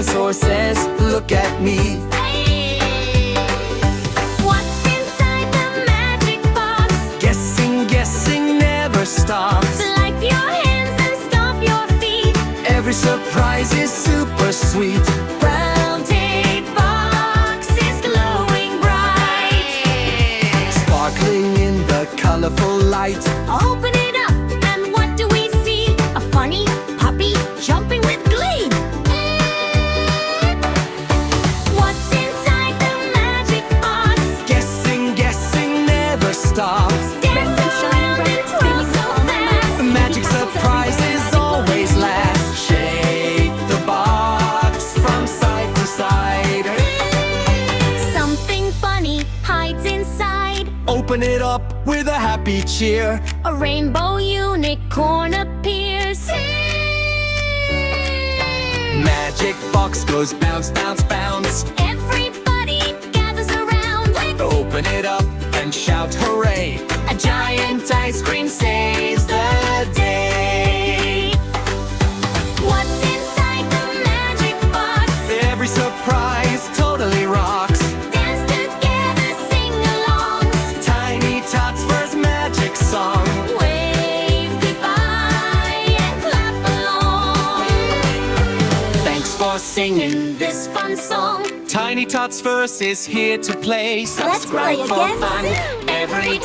dinosaur says, look at me. What's inside the magic box? Guessing, guessing never stops. Wipe your hands and stomp your feet. Every surprise is super sweet. Round tape box is glowing bright, Sparkling in the colorful light. open it up and what do we see? A funny puppy jumping with glee. What's inside the magic box? Guessing, guessing never stops. Dance around and twirl so fast. Magic surprises always last. Shake the box from side to side. Something funny hides inside. Open it up with a happy cheer. A rainbow unicorn appears. Magic box goes bounce, bounce, bounce. Everybody gathers around. Open it up and shout hooray. A giant ice cream saves the day. What's inside the magic box? Every surprise totally rocks. Dance together, sing along. TinyTotsVerse magic song. Wave goodbye and clap along. Thanks for singing This fun song. TinyTotsVerse is here to play. Let's play Subscribe for again fun soon. every